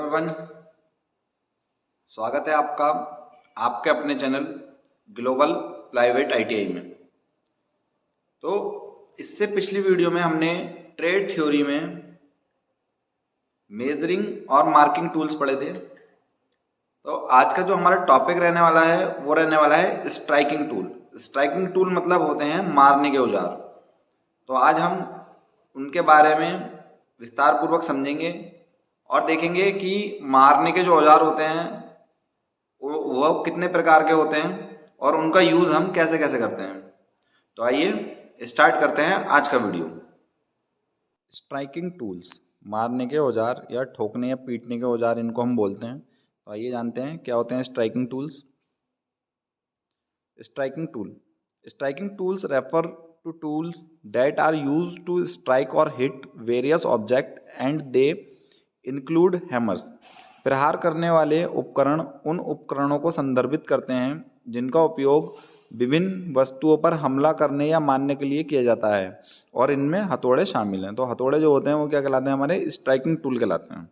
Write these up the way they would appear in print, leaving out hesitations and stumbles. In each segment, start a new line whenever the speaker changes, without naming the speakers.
Everyone, स्वागत है आपका आपके अपने चैनल ग्लोबल प्राइवेट आईटीआई में। तो इससे पिछली वीडियो में हमने ट्रेड थ्योरी में मेजरिंग और मार्किंग टूल्स पढ़े थे। तो आज का जो हमारा टॉपिक रहने वाला है वो रहने वाला है स्ट्राइकिंग टूल। स्ट्राइकिंग टूल मतलब होते हैं मारने के औजार। तो आज हम उनके बारे में विस्तार पूर्वक समझेंगे और देखेंगे कि मारने के जो औजार होते हैं वो कितने प्रकार के होते हैं और उनका यूज हम कैसे कैसे करते हैं। तो आइए स्टार्ट करते हैं आज का वीडियो। स्ट्राइकिंग टूल्स, मारने के औजार या ठोकने या पीटने के औजार इनको हम बोलते हैं। तो आइए जानते हैं क्या होते हैं striking tools. Striking tools refer to tools that are used to strike और hit various object and they include hammers. प्रहार करने वाले उपकरण उन उपकरणों को संदर्भित करते हैं जिनका उपयोग विभिन्न वस्तुओं पर हमला करने या मारने के लिए किया जाता है और इनमें हथौड़े शामिल हैं। तो हथौड़े जो होते हैं वो क्या कहलाते हैं? हमारे स्ट्राइकिंग टूल कहलाते हैं।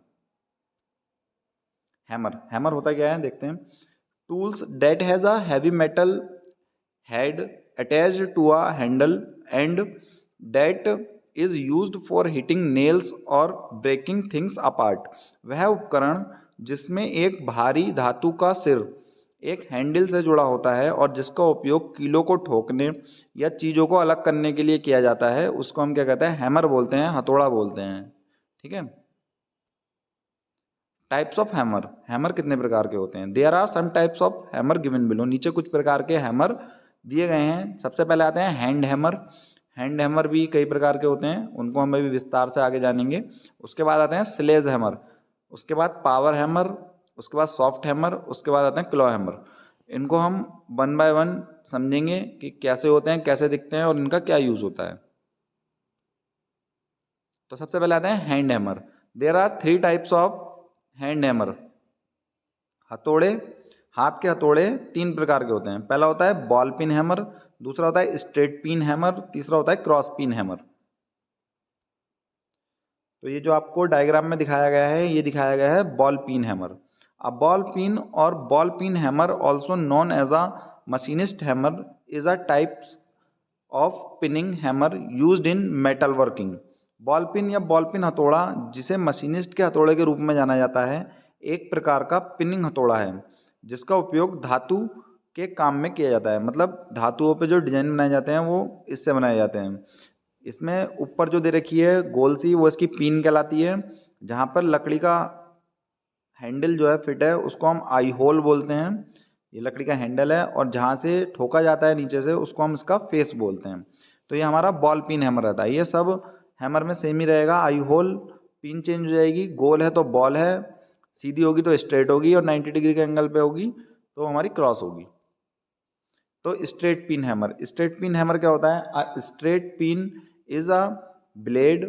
हैमर होता क्या है देखते हैं। Tools that has a heavy metal head attached to a handle and that is used for hitting nails or breaking things apart। वह उपकरण जिसमें एक भारी धातु का सिर एक हैंडल से जुड़ा होता है और जिसका उपयोग कीलों को ठोकने या चीज़ों को अलग करने के लिए किया जाता है उसको हम क्या कहते हैं? हैमर बोलते हैं, हथौड़ा बोलते हैं। ठीक है। टाइप्स ऑफ हैमर कितने प्रकार के होते हैं? There are some types of hammer given below. नीचे कुछ प्रकार के हैमर दिए गए हैं। सबसे पहले आते हैं हैंड हैमर। हैंड हैमर भी कई प्रकार के होते हैं, उनको हम अभी विस्तार से आगे जानेंगे। उसके बाद आते हैं स्लेज हैमर, उसके बाद पावर हैमर, उसके बाद सॉफ्ट हैमर, उसके बाद आते हैं क्लॉ हैमर। इनको हम वन बाय वन समझेंगे कि कैसे होते हैं, कैसे दिखते हैं और इनका क्या यूज होता है। तो सबसे पहले आते हैं hand hammer. There are 3 types of hand hammer. हथौड़े, हाथ के हथौड़े 3 प्रकार के होते हैं। पहला होता है बॉल पिन हैमर, दूसरा होता है स्ट्रेट पिन हैमर, तीसरा होता है क्रॉस पिन हैमर। तो ये जो आपको डायग्राम में दिखाया गया है ये दिखाया गया है बॉल पिन हैमर। अब बॉल पिन और ball peen hammer also known as a machinist hammer is a types of peening hammer used in metal working. Ball peen या बॉल पिन हथौड़ा जिसे मशीनिस्ट के हथौड़े के रूप में जाना जाता है एक प्रकार का पिनिंग हथौड़ा है जिसका उपयोग धातु के काम में किया जाता है। मतलब धातुओं पे जो डिजाइन बनाए जाते हैं वो इससे बनाए जाते हैं। इसमें ऊपर जो दे रखी है गोल सी वो इसकी पिन कहलाती है। जहाँ पर लकड़ी का हैंडल जो है फिट है उसको हम आई होल बोलते हैं। ये लकड़ी का हैंडल है और जहाँ से ठोका जाता है नीचे से उसको हम इसका फेस बोलते हैं। तो ये हमारा बॉल पिन हैमर रहता है। ये सब हैमर में सेम ही रहेगा। आई होल पिन चेंज हो जाएगी, गोल है तो बॉल है, सीधी होगी तो स्ट्रेट होगी और 90 डिग्री के एंगल पे होगी तो हमारी क्रॉस होगी। तो straight pin hammer, straight pin hammer क्या होता है? Straight pin is a blade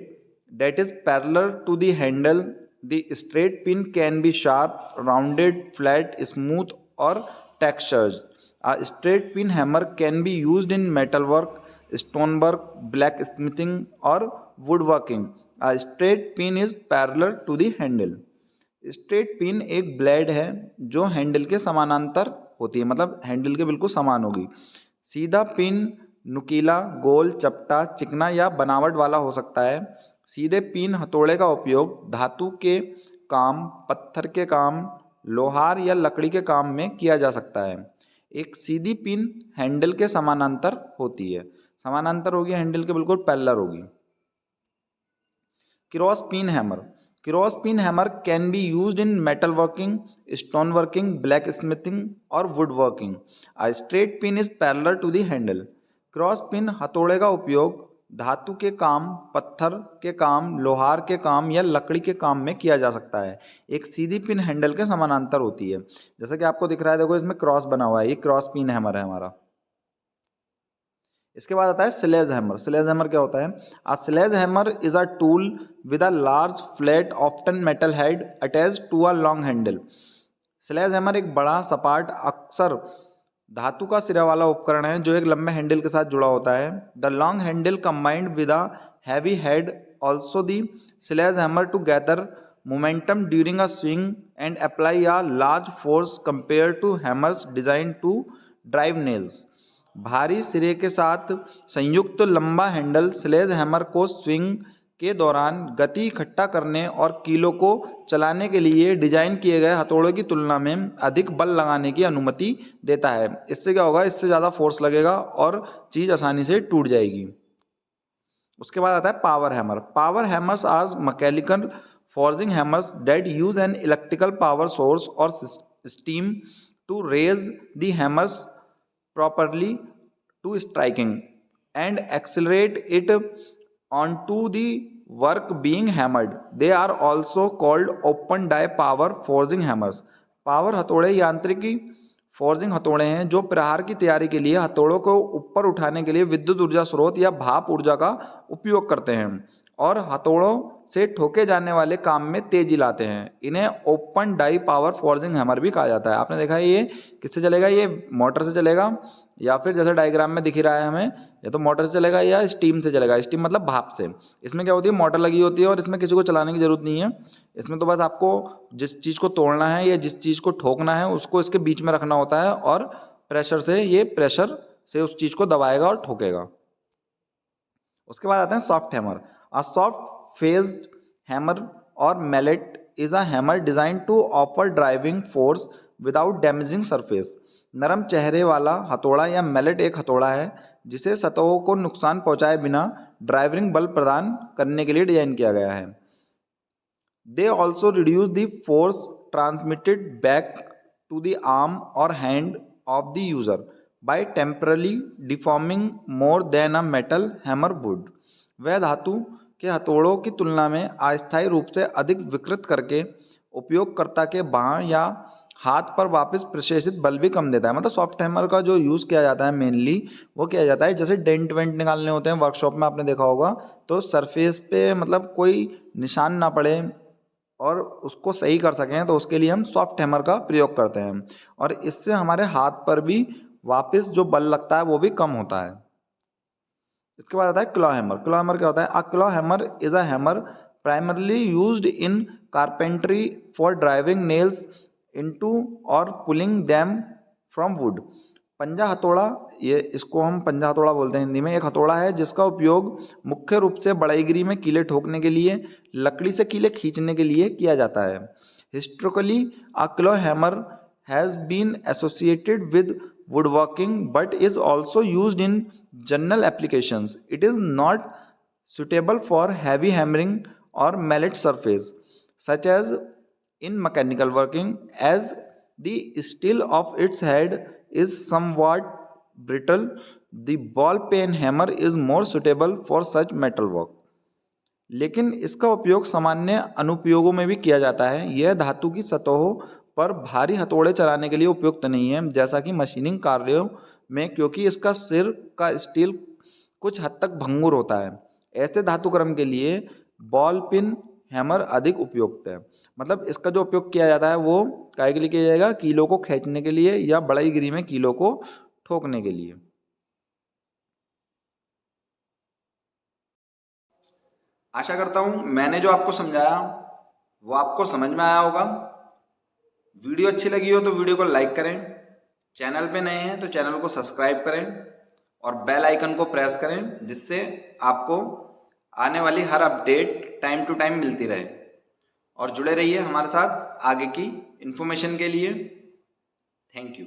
that is parallel to the handle. The straight pin can be sharp, rounded, flat, smooth or textured. A straight pin hammer can be used in metalwork, stonework, blacksmithing or woodworking. A straight pin is parallel to the handle. Straight pin एक blade है जो handle के समानांतर होती है, मतलब handle के बिल्कुल समान होगी। सीधा पिन नुकीला, गोल, चपटा, चिकना या बनावट वाला हो सकता है। सीधे पिन हथौड़े का उपयोग धातु के काम, पत्थर के काम, लोहार या लकड़ी के काम में किया जा सकता है। एक सीधी पिन हैंडल के समानांतर होती है, समानांतर होगी, हैंडल के बिल्कुल पैरेलल होगी। Cross pin hammer, cross pin hammer can be used in metal working, stone working, blacksmithing और wood working. A straight pin is parallel to the handle. Cross pin हथौड़े का उपयोग धातु के काम, पत्थर के काम, लोहार के काम या लकड़ी के काम में किया जा सकता है। एक सीधी पिन हैंडल के समानांतर होती है। जैसा कि आपको दिख रहा है, देखो इसमें क्रॉस बना हुआ है, ये क्रॉस पिन हैमर है हमारा। इसके बाद आता है स्लेज हैमर। स्लेज हैमर क्या होता है? A sledge hammer is a tool with a large flat often metal head attached to a long handle. Sledge hammer एक बड़ा सपाट अक्सर धातु का सिरा वाला उपकरण है जो एक लंबे हैंडल के साथ जुड़ा होता है। The long handle combined with a heavy head also the sledge hammer to gather momentum during a swing and apply a large force compared to hammers designed to drive nails. भारी सिरे के साथ संयुक्त लंबा हैंडल स्लेज हैमर को swing के दौरान गति इकट्ठा करने और कीलों को चलाने के लिए डिजाइन किए गए हथौड़ों की तुलना में अधिक बल लगाने की अनुमति देता है। इससे क्या होगा, इससे ज़्यादा फोर्स लगेगा और चीज़ आसानी से टूट जाएगी। उसके बाद आता है power hammer. Power hammers are mechanical forging hammers that use an electrical power source और steam to raise the hammers properly to striking and accelerate it onto the work being hammered. They are also called open die power forging hammers. Power हथौड़े यांत्रिकी forging हथौड़े हैं जो प्रहार की तैयारी के लिए हथौड़ों को ऊपर उठाने के लिए विद्युत ऊर्जा स्रोत या भाप ऊर्जा का उपयोग करते हैं और हथौड़ों से ठोके जाने वाले काम में तेजी लाते हैं। इन्हें open die power forging hammer भी कहा जाता है। आपने देखा है ये किससे चलेगा, ये मोटर से चलेगा या फिर जैसे डायग्राम में दिख रहा है हमें, या तो मोटर से चलेगा या स्टीम से चलेगा। स्टीम मतलब भाप से। इसमें क्या होती है, मोटर लगी होती है और इसमें किसी को चलाने की जरूरत नहीं है। इसमें तो बस आपको जिस चीज़ को तोड़ना है या जिस चीज़ को ठोकना है उसको इसके बीच में रखना होता है और प्रेशर से उस चीज़ को दबाएगा और ठोकेगा। उसके बाद आते हैं soft hammer. A soft phased hammer or mallet is a hammer designed to offer driving force without damaging surface. नरम चेहरे वाला हथौड़ा या मैलेट एक हथौड़ा है जिसे सतहों को नुकसान पहुंचाए बिना ड्राइविंग बल प्रदान करने के लिए डिजाइन किया गया है। They also reduce the force transmitted back to the arm or hand of the user by temporarily deforming more than a metal hammer would. वह धातु के हथौड़ों की तुलना में अस्थायी रूप से अधिक विकृत करके उपयोगकर्ता के बाएं या हाथ पर वापस प्रशेषित बल भी कम देता है। मतलब सॉफ्ट हैमर का जो यूज़ किया जाता है मेनली वो किया जाता है जैसे डेंट वेंट निकालने होते हैं वर्कशॉप में, आपने देखा होगा, तो सरफेस पे मतलब कोई निशान ना पड़े और उसको सही कर सकें तो उसके लिए हम सॉफ्ट हैमर का प्रयोग करते हैं और इससे हमारे हाथ पर भी वापस जो बल लगता है वो भी कम होता है। इसके बाद आता है क्लॉ हैमर। क्लॉ हैमर क्या होता है? A claw hammer is a hammer primarily used in carpentry for driving nails into और पुलिंग देम फ्रॉम वुड। पंजा हथौड़ा, ये इसको हम पंजा हथौड़ा बोलते हैं हिंदी में, एक हथौड़ा है जिसका उपयोग मुख्य रूप से बढ़ईगिरी में कीले ठोकने के लिए, लकड़ी से कीले खींचने के लिए किया जाता है। Historically a claw hammer has been associated with woodworking but is also used in general applications. It is not suitable for heavy hammering or mallet surface such as in mechanical working as the steel of its head is somewhat brittle. The ball pen hammer is more suitable for such metal work. लेकिन इसका उपयोग सामान्य अनुप्रयोगों में भी किया जाता है। यह धातु की सतहों पर भारी हथौड़े चलाने के लिए उपयुक्त नहीं है जैसा कि मशीनिंग कार्यों में, क्योंकि इसका सिर का स्टील कुछ हद तक भंगुर होता है। ऐसे धातुक्रम के लिए बॉल पिन हैमर अधिक उपयुक्त है। मतलब इसका जो उपयोग किया जाता है वो काहे के लिए किया जाएगा? कीलों को खींचने के लिए या बढ़ईगिरी में कीलों को ठोकने के लिए। आशा करता हूं मैंने जो आपको समझाया वो आपको समझ में आया होगा। वीडियो अच्छी लगी हो तो वीडियो को लाइक करें, चैनल पे नए हैं तो चैनल को सब्सक्राइब करें और बेल आइकन को प्रेस करें जिससे आपको आने वाली हर अपडेट टाइम टू टाइम मिलती रहे। और जुड़े रहिए हमारे साथ आगे की इन्फॉर्मेशन के लिए। Thank you.